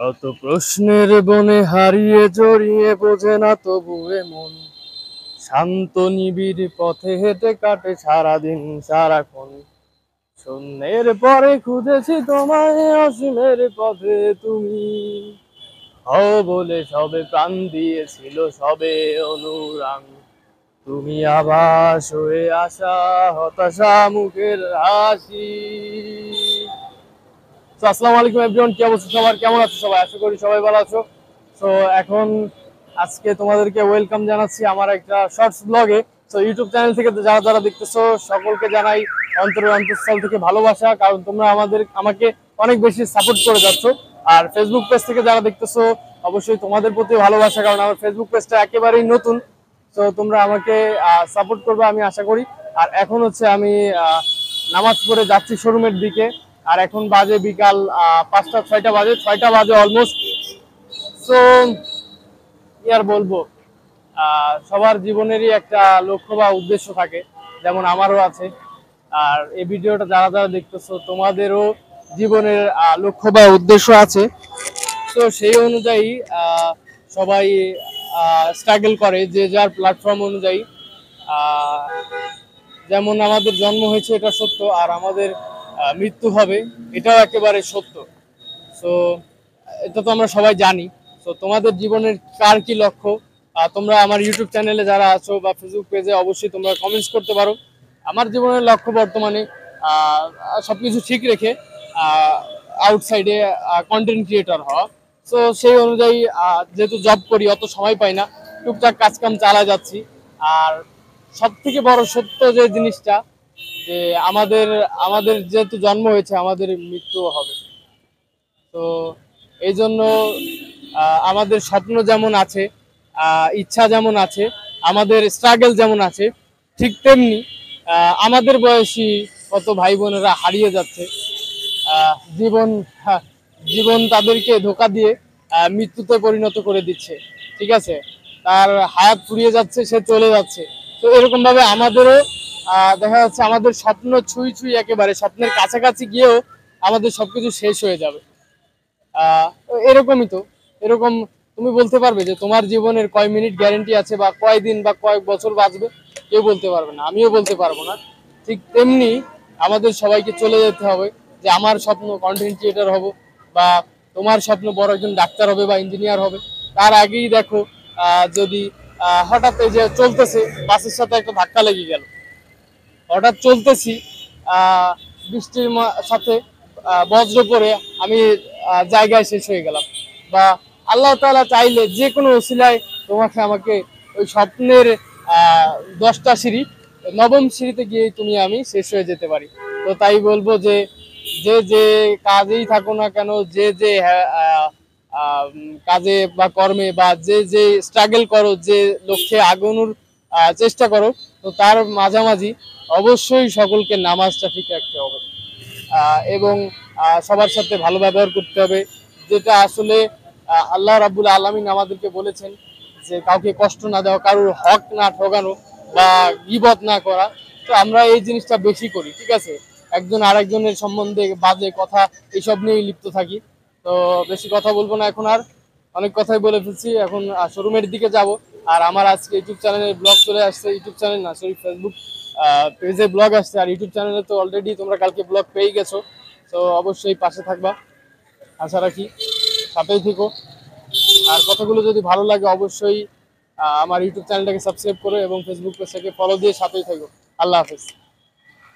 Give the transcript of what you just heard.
কত প্রশ্নের বনে হারিয়ে জড়িয়ে বোঝে না তবুয়ে মন, শান্ত নিবিড় পথে হেঁটে কাটে সারাদিন সারাক্ষণ। শূন্যের পরে খুঁজেছি তোমায়, অসীমের পথে তুমি হও বলে সবে প্রাণ দিয়েছিল, সবে অনুরাগ। তুমি আভাস হয়ে আসা, হতাশা মুখের হাসি। তো আসসালামু আলাইকুম এভরিওয়ান, কি অবস্থা সবার, কেমন আছো সবাই? আশা করি সবাই ভালো আছো। তো এখন আজকে তোমাদেরকে ওয়েলকাম জানাচ্ছি আমার একটা শর্টস ব্লগে। তো ইউটিউব চ্যানেল থেকে যারা যারা দেখতেছো সকলকে জানাই অন্তরের অন্তঃস্থল থেকে ভালোবাসা, কারণ তোমরা আমাকে অনেক বেশি সাপোর্ট করে যাচ্ছ। আর ফেসবুক পেজ থেকে যারা দেখতেছো অবশ্যই তোমাদের প্রতি ভালোবাসা, কারণ আমার ফেসবুক পেজটা একেবারেই নতুন। তো তোমরা আমাকে সাপোর্ট করবে আমি আশা করি। আর এখন হচ্ছে আমি নামাজ পড়ে যাচ্ছি শোরুমের দিকে। আর এখন বাজে বিকাল 5টা 6টা বাজে অলমোস্ট। সো কি আর বলবো, সবার জীবনেরই একটা লক্ষ্য বা উদ্দেশ্য থাকে, যেমন আমারও আছে। আর এই ভিডিওটা যারা যারা দেখতেছো তোমাদেরও জীবনের লক্ষ্য বা উদ্দেশ্য আছে। তো সেই অনুযায়ী সবাই স্ট্রাগল করে যে যার প্ল্যাটফর্ম অনুযায়ী। আহ, যেমন আমাদের জন্ম হয়েছে এটা সত্য, আর আমাদের মৃত্যু হবে এটাও একেবারে সত্য। সো এটা তো আমরা সবাই জানি। তো তোমাদের জীবনের কার কি লক্ষ্য, তোমরা আমার ইউটিউব চ্যানেলে যারা আছো বা ফেসবুক পেজে অবশ্যই তোমরা কমেন্টস করতে পারো। আমার জীবনের লক্ষ্য বর্তমানে সবকিছু ঠিক রেখে আউটসাইডে কন্টেন্ট ক্রিয়েটর হওয়া। তো সেই অনুযায়ী যেহেতু জব করি অত সময় পাই না, টুকটাক কাজ কাম চালা যাচ্ছি। আর সব থেকে বড় সত্য যে জিনিসটা, যে আমাদের আমাদের যেহেতু জন্ম হয়েছে আমাদের মৃত্যুও হবে। তো এই জন্য আমাদের স্বপ্ন যেমন আছে, ইচ্ছা যেমন আছে, আমাদের স্ট্রাগল যেমন আছে, ঠিক তেমনি আমাদের বয়সী কত ভাই বোনেরা হারিয়ে যাচ্ছে। জীবন, হ্যাঁ, জীবন তাদেরকে ধোকা দিয়ে মৃত্যুতে পরিণত করে দিচ্ছে। ঠিক আছে, তার হায়াত ফুরিয়ে যাচ্ছে, সে চলে যাচ্ছে। তো এরকম ভাবে আমাদেরও দেখা যাচ্ছে আমাদের স্বপ্ন ছুঁই ছুঁই একেবারে স্বপ্নের কাছাকাছি গিয়েও আমাদের সবকিছু শেষ হয়ে যাবে। এরকমই তো, এরকম তুমি বলতে পারবে যে তোমার জীবনের কয় মিনিট গ্যারেন্টি আছে বা কয় দিন বা কয়েক বছর বাঁচবে? কেউ বলতে পারবে না, আমিও বলতে পারবো না। ঠিক তেমনি আমাদের সবাইকে চলে যেতে হবে। যে আমার স্বপ্ন কন্টেন্ট ক্রিয়েটর হব, বা তোমার স্বপ্ন বড় একজন ডাক্তার হবে বা ইঞ্জিনিয়ার হবে, তার আগেই দেখো যদি হঠাৎ এই যে চলতেছে বাসের সাথে একটা ধাক্কা লেগে গেল, হঠাৎ চলতেছি বৃষ্টির সাথে বজ্র পরে আমি জায়গায় শেষ হয়ে গেলাম, বা আল্লাহ তাআলা চাইলে যে কোনো ওসিলায় তোমাকে আমাকে ওই স্বপ্নের 10টা সিঁড়ি, 9ম সিঁড়িতে গিয়ে তুমি আমি শেষ হয়ে যেতে পারি। তো তাই বলবো যে যে যে কাজেই থাকো না কেন, যে যে কাজে বা কর্মে বা যে যে স্ট্রাগল করো, যে লক্ষ্যে আগানোর চেষ্টা করো, তো তার মাঝামাঝি অবশ্যই সকলকে নামাজটা ঠিক রাখতে হবে। এবং সবার সাথে ভালো ব্যবহার করতে হবে, যেটা আসলে আল্লাহ রাব্বুল আলামিন আমাদেরকে বলেছেন যে কাউকে কষ্ট না দেওয়া, কারোর হক না ঠকানো বা গীবত না করা। তো আমরা এই জিনিসটা বেশি করি, ঠিক আছে, একজন আরেকজনের সম্বন্ধে বাজে কথা এইসব নিয়েই লিপ্ত থাকি। তো বেশি কথা বলবো না এখন আর, অনেক কথাই বলে ফেলছি। এখন শোরুমের দিকে যাব। আর আমার আজকে ইউটিউব চ্যানেলে ব্লগ চলে আসছে, ইউটিউব চ্যানেল না সরি ফেসবুক পেজে ব্লগ আসছে। আর ইউটিউব চ্যানেলে তো অলরেডি তোমরা কালকে ব্লগ পেয়ে গেছো। তো অবশ্যই পাশে থাকবা, আশা রাখি, সাথেই থেকো। আর কথাগুলো যদি ভালো লাগে অবশ্যই আমার ইউটিউব চ্যানেলটাকে সাবস্ক্রাইব করো এবং ফেসবুক পেজটাকে ফলো দিয়ে সাথেই থাকো। আল্লাহ হাফেজ।